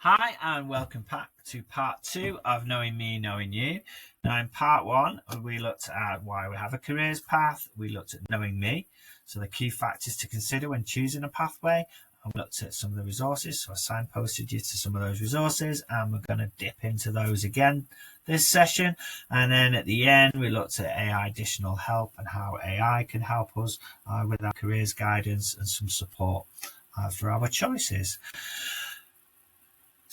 Hi and welcome back to part 2 of Knowing Me, Knowing You. Now in part 1 we looked at why we have a careers path, we looked at knowing me, so the key factors to consider when choosing a pathway, and we looked at some of the resources, so I signposted you to some of those resources and we're going to dip into those again this session. And then at the end we looked at AI additional help and how AI can help us with our careers guidance and some support for our choices.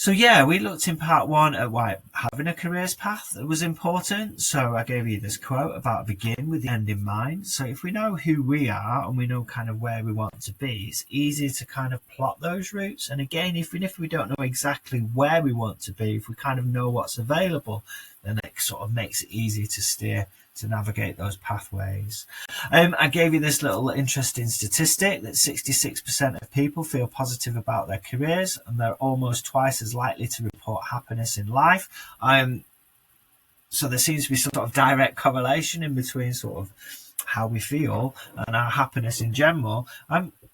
So yeah, we looked in part 1 at why having a careers path was important. So I gave you this quote about begin with the end in mind. So if we know who we are and we know kind of where we want to be, it's easy to kind of plot those routes. And again, even if we don't know exactly where we want to be, if we kind of know what's available, then it sort of makes it easy to steer, to navigate those pathways. I gave you this little interesting statistic that 66% of people feel positive about their careers and they're almost twice as likely to report happiness in life. So there seems to be sort of direct correlation in between sort of how we feel and our happiness in general.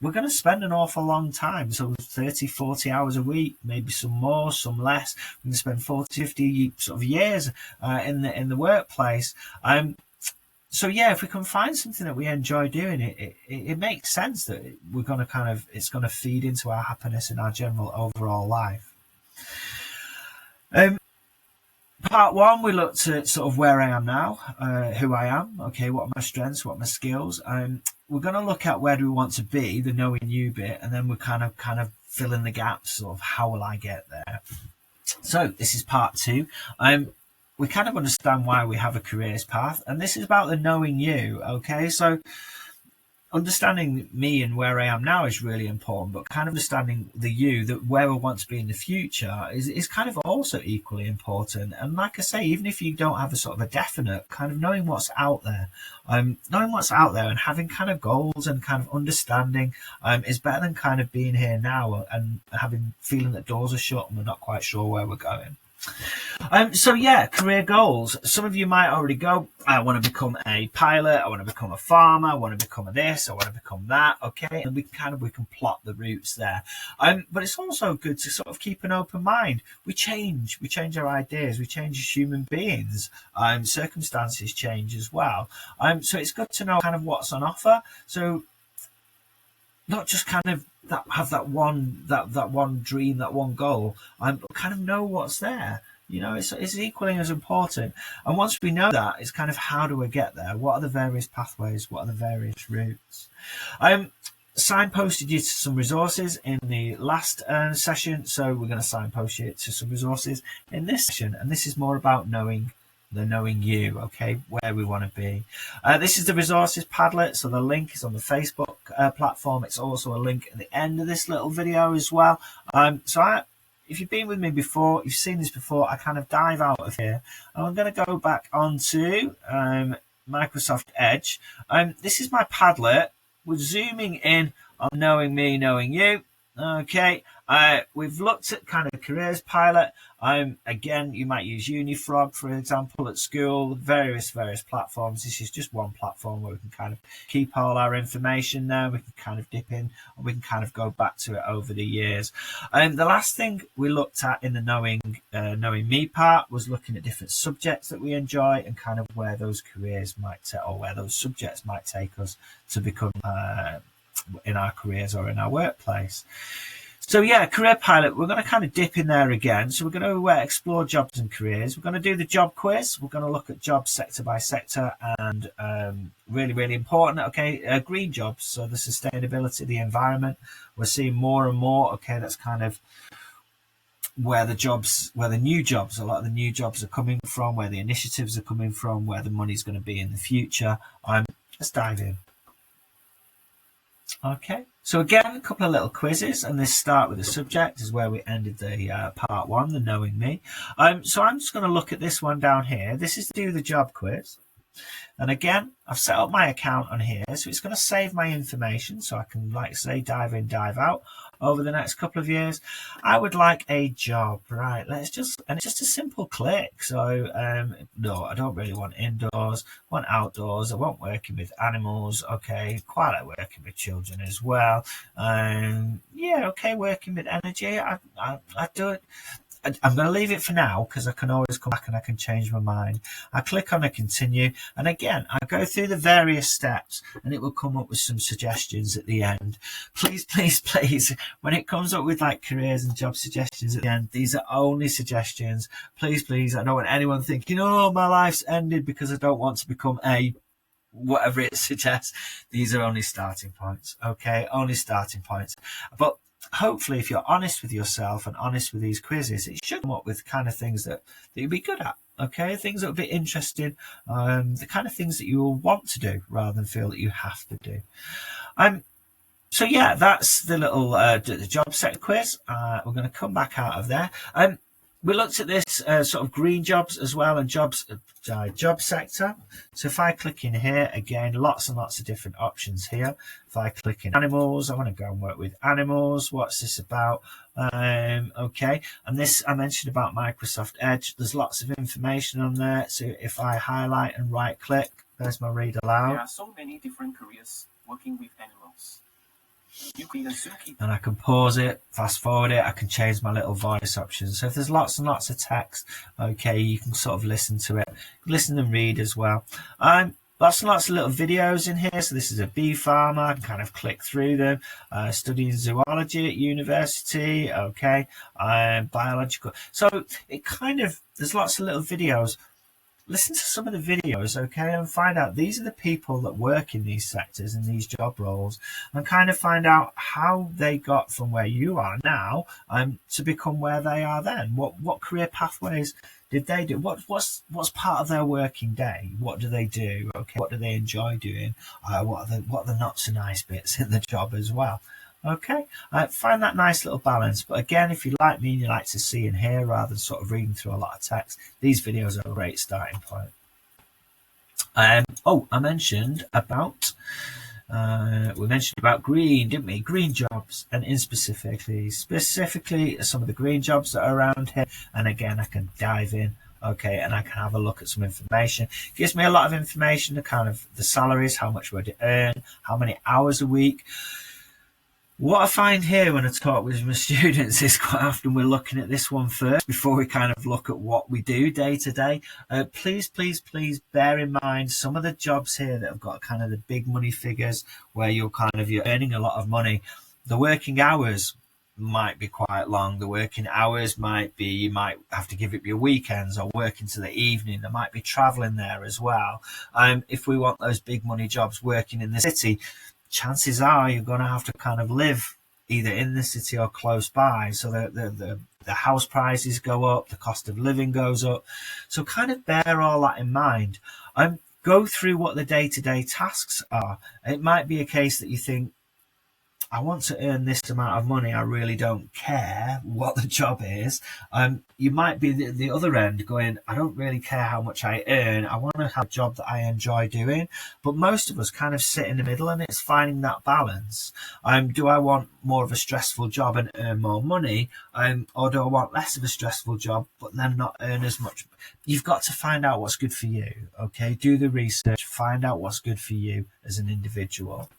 We're going to spend an awful long time, so 30, 40 hours a week, maybe some more, some less. We're going to spend 40, 50 sort of years in the workplace. So yeah, if we can find something that we enjoy doing, it makes sense that we're going to it's going to feed into our happiness and our general overall life. Part 1, we looked at sort of where I am now, who I am, okay, what are my strengths, what are my skills. We're going to look at where do we want to be, the knowing you bit, and then we kind of fill in the gaps of how will I get there. So this is part 2. We kind of understand why we have a careers path, and this is about the knowing you, okay? So understanding me and where I am now is really important, but kind of understanding the you, that where I want to be in the future is kind of also equally important. And like I say, even if you don't have a sort of a definite, kind of knowing what's out there, and having kind of goals and kind of understanding is better than kind of being here now and feeling that doors are shut and we're not quite sure where we're going. So yeah, career goals. Some of you might already go, I want to become a pilot, I want to become a farmer, I want to become this, I want to become that. Okay, and we can plot the routes there. But it's also good to sort of keep an open mind. We change our ideas, we change as human beings. Circumstances change as well. So it's good to know kind of what's on offer. So not just kind of have that one dream, that one goal, but kind of know what's there. You know, it's equally as important. And once we know that, it's kind of how do we get there? What are the various pathways? What are the various routes? Signposted you to some resources in the last session, so we're going to signpost you to some resources in this session, and this is more about knowing you, okay, where we want to be. This is the resources Padlet, so the link is on the Facebook platform. It's also a link at the end of this little video as well. If you've been with me before, you've seen this before, I kind of dive out of here and I'm going to go back onto Microsoft Edge. This is my Padlet. We're zooming in on Knowing Me, Knowing You. Okay, we've looked at kind of careers pilot. Again, you might use Unifrog, for example, at school, various platforms. This is just one platform where we can kind of keep all our information there. We can kind of dip in and we can kind of go back to it over the years. The last thing we looked at in the knowing me part was looking at different subjects that we enjoy and kind of where those careers where those subjects might take us to become in our careers or in our workplace. So yeah, career pilot, we're going to kind of dip in there again. So we're going to explore jobs and careers. We're going to do the job quiz. We're going to look at jobs sector by sector and really important, okay, green jobs. So the sustainability, the environment, we're seeing more and more, okay, that's kind of where the new jobs, a lot of the new jobs are coming from, where the initiatives are coming from, where the money's going to be in the future. Let's dive in. Okay, so again, a couple of little quizzes, and this start with the subject is where we ended the part 1, the knowing me. So I'm just going to look at this one down here. This is to do the job quiz. And again, I've set up my account on here, so it's going to save my information so I can, like say, dive in, dive out. over the next couple of years? I would like a job, right? And it's just a simple click. So, no, I don't really want indoors, I want outdoors, I want working with animals, okay, quite like working with children as well. Yeah, okay, working with energy, I do it. I'm going to leave it for now because I can always come back and I can change my mind. I click on a continue, and again, I go through the various steps and it will come up with some suggestions at the end. Please, please, please, when it comes up with like careers and job suggestions at the end, these are only suggestions. Please, please, I don't want anyone thinking, oh, my life's ended because I don't want to become a whatever it suggests. These are only starting points, okay? Only starting points. But hopefully, if you're honest with yourself and honest with these quizzes, it should come up with kind of things that you'd be good at, okay? Things that would be interesting, the kind of things that you will want to do rather than feel that you have to do. So yeah, that's the little the job sector quiz. We're going to come back out of there. We looked at this sort of green jobs as well, and job sector. So if I click in here, again, lots and lots of different options here. If I click in animals, I want to go and work with animals. What's this about? Okay, and this I mentioned about Microsoft Edge. There's lots of information on there. So if I highlight and right click, there's my read aloud. There are so many different careers working with animals. And I can pause it, fast forward it, I can change my little voice options. So if there's lots and lots of text, okay, you can sort of listen to it, listen and read as well. Lots and lots of little videos in here. So this is a bee farmer, I can kind of click through them. Studying zoology at university, okay, biological. So it kind of, there's lots of little videos. Listen to some of the videos, okay, and find out these are the people that work in these sectors and these job roles, and kind of find out how they got from where you are now to become where they are then. What career pathways did they do? What's part of their working day? What do they do? Okay, what do they enjoy doing? What are the not so nice bits in the job as well? Okay, find that nice little balance. But again, if you like me and you like to see and hear rather than sort of reading through a lot of text, these videos are a great starting point. I mentioned about we mentioned about green, didn't we? Green jobs, and in specifically some of the green jobs that are around here. And again, I can dive in. Okay, and I can have a look at some information. It gives me a lot of information, the kind of the salaries, how much would it earn, how many hours a week. What I find here when I talk with my students is quite often we're looking at this one first before we kind of look at what we do day to day. Please, please, please bear in mind some of the jobs here that have got kind of the big money figures where you're earning a lot of money. The working hours might be quite long. The working hours might be, you might have to give up your weekends or work into the evening. There might be traveling there as well. If we want those big money jobs working in the city, chances are you're going to have to kind of live either in the city or close by. So the house prices go up, the cost of living goes up. So kind of bear all that in mind. Go through what the day-to-day tasks are. It might be a case that you think, I want to earn this amount of money. I really don't care what the job is. You might be the other end going, I don't really care how much I earn. I want to have a job that I enjoy doing. But most of us kind of sit in the middle, and it's finding that balance. Do I want more of a stressful job and earn more money? Or do I want less of a stressful job but then not earn as much? You've got to find out what's good for you. Okay, do the research, find out what's good for you as an individual.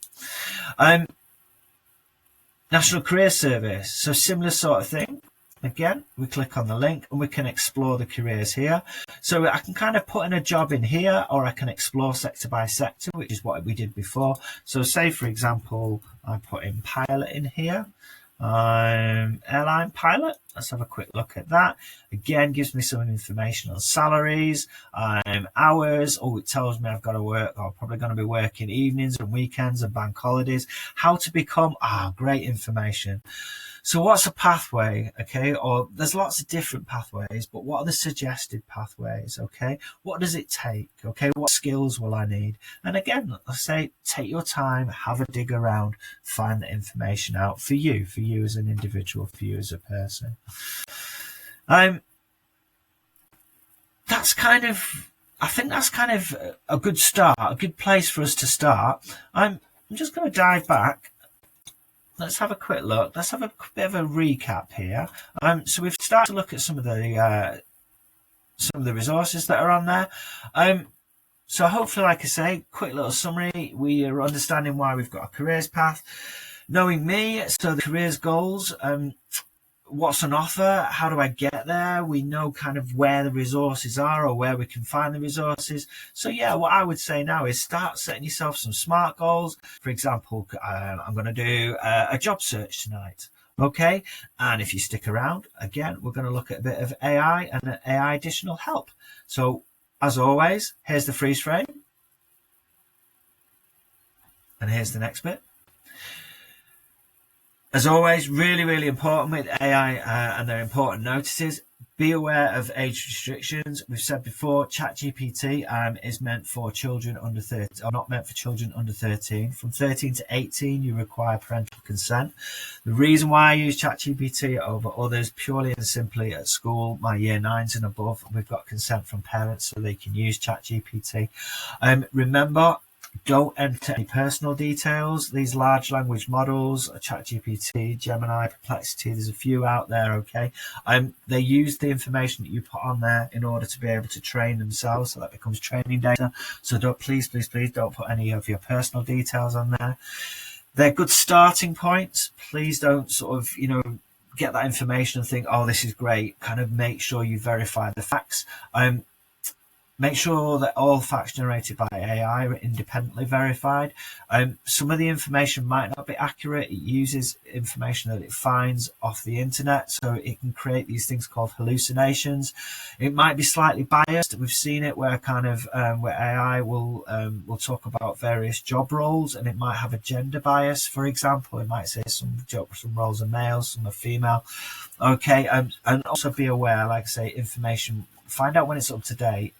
National Career Service, so similar sort of thing. Again, we click on the link and we can explore the careers here. So I can kind of put in a job in here, or I can explore sector by sector, which is what we did before. So say, for example, I put in pilot in here. Airline pilot. Let's have a quick look at that. Again, gives me some information on salaries, hours. Oh, it tells me I've got to work, or probably going to be working evenings and weekends and bank holidays. How to become, great information. So what's a pathway? Okay, or there's lots of different pathways, but what are the suggested pathways? Okay, what does it take? Okay, what skills will I need? And again, I say, take your time, have a dig around, find the information out for you as an individual, for you as a person. That's kind of, I think that's kind of a good start, a good place for us to start. I'm just going to dive back let's have a quick look. Let's have a bit of a recap here. So we've started to look at some of the resources that are on there. So hopefully, like I say, quick little summary. We are understanding why we've got a careers path, knowing me, so the careers goals, what's on offer, how do I get there? We know kind of where the resources are or where we can find the resources. So yeah, what I would say now is start setting yourself some SMART goals. For example, I'm going to do a job search tonight. Okay, and if you stick around, again, we're going to look at a bit of AI and AI additional help. So as always, here's the freeze frame. And here's the next bit. As always, really, really important with AI and their important notices. Be aware of age restrictions. We've said before, ChatGPT is meant for children under 13, or not meant for children under 13. From 13 to 18, you require parental consent. The reason why I use ChatGPT over others, purely and simply at school, my year 9s and above, we've got consent from parents so they can use ChatGPT. Remember, don't enter any personal details. These large language models, ChatGPT, Gemini, Perplexity, there's a few out there, okay? They use the information that you put on there in order to be able to train themselves, so that becomes training data. So please don't put any of your personal details on there. They're good starting points. Please don't sort of, get that information and think, oh, this is great. Kind of make sure you verify the facts. Make sure that all facts generated by AI are independently verified. Some of the information might not be accurate. It uses information that it finds off the internet, so it can create these things called hallucinations. It might be slightly biased. We've seen it where where AI will talk about various job roles, and it might have a gender bias. For example, it might say some roles are male, some are female. Okay, and also be aware, like I say, information. Find out when it's up to date.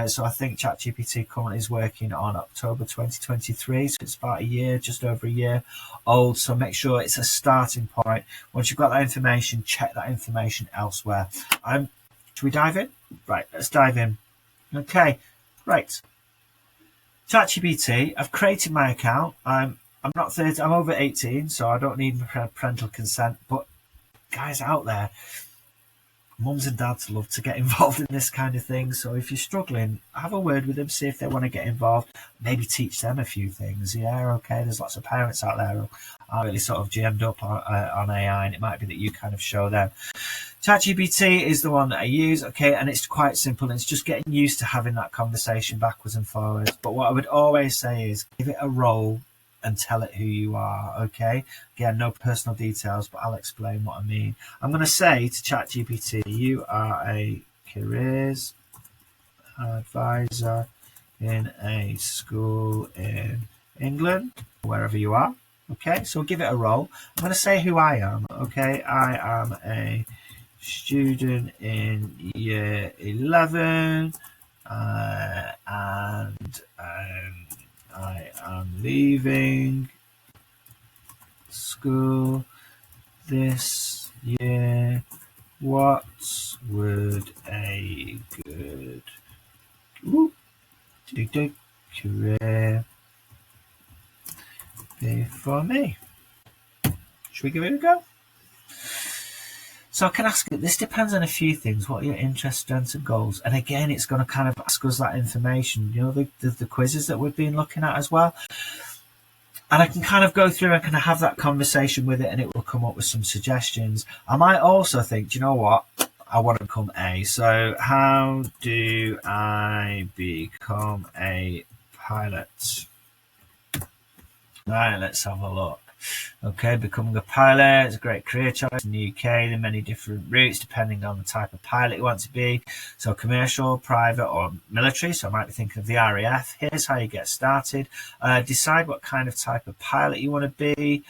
So I think ChatGPT currently is working on October 2023, so it's about a year, just over a year old. So make sure it's a starting point. Once you've got that information, check that information elsewhere. Should we dive in? Right, let's dive in. Okay, right. ChatGPT, I've created my account. I'm not 30, I'm over 18, so I don't need parental consent. But guys out there, mums and dads love to get involved in this kind of thing. So if you're struggling, have a word with them, see if they want to get involved, maybe teach them a few things. Yeah, okay, there's lots of parents out there who are really sort of jammed up on AI, and it might be that you kind of show them. ChatGPT is the one that I use, okay, and it's quite simple. It's just getting used to having that conversation backwards and forwards. But what I would always say is give it a role and tell it who you are, okay? Again, no personal details, but I'll explain what I mean. I'm going to say to ChatGPT, you are a careers advisor in a school in England, wherever you are, okay? So give it a role. I'm going to say who I am, okay? I am a student in year 11, and I am leaving school this year. What would a good career be for me? Should we give it a go? So I can ask it, this depends on a few things. What are your interests, strengths and goals? And again, it's going to kind of ask us that information, the quizzes that we've been looking at as well. And I can kind of go through and kind of have that conversation with it, and it will come up with some suggestions. I might also think, you know what? I want to become A. So how do I become a pilot? Right, let's have a look. Okay, becoming a pilot is a great career choice in the UK. There are many different routes depending on the type of pilot you want to be. So commercial, private or military. So I might be thinking of the RAF. Here's how you get started. Decide what kind of type of pilot you want to be.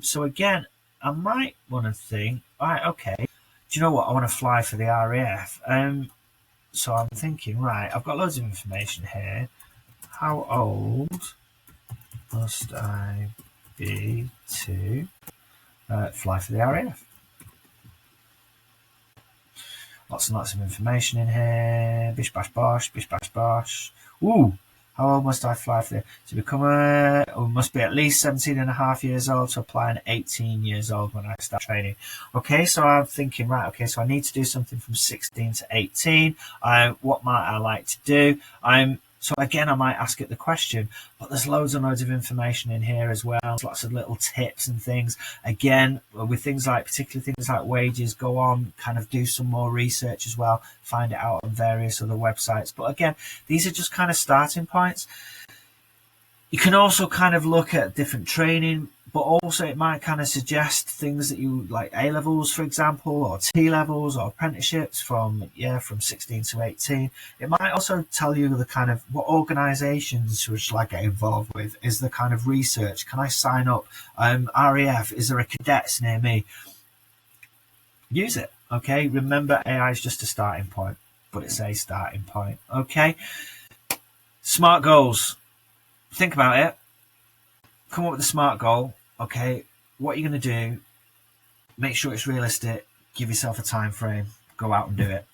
So again, I might want to think, right, okay, do you know what? I want to fly for the RAF. So I'm thinking, right, I've got loads of information here. How old must I be to fly for the RAF? Lots and lots of information in here. Bish bash bosh, bish bash bosh. Ooh, How old must I fly for to become or must be at least 17 and a half years old to apply, and 18 years old when I start training. Okay, so I'm thinking, right, okay, so I need to do something from 16 to 18. What might I like to do? So again, I might ask it the question, but there's loads and loads of information in here as well. There's lots of little tips and things. Again, with things like, particularly things like wages, go on, kind of do some more research as well, find it out on various other websites. But again, these are just kind of starting points. You can also kind of look at different training, but also it might kind of suggest things that you like, A levels, for example, or T levels or apprenticeships from 16 to 18. It might also tell you the kind of what organizations should I get involved with, is the kind of research, can I sign up, RAF, is there a cadets near me? Use it. Okay, remember, AI is just a starting point, but it's a starting point. Okay, SMART goals. Think about it. Come up with a SMART goal. Okay, what are you going to do? Make sure it's realistic. Give yourself a time frame. Go out and do it.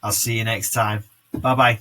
I'll see you next time. Bye bye.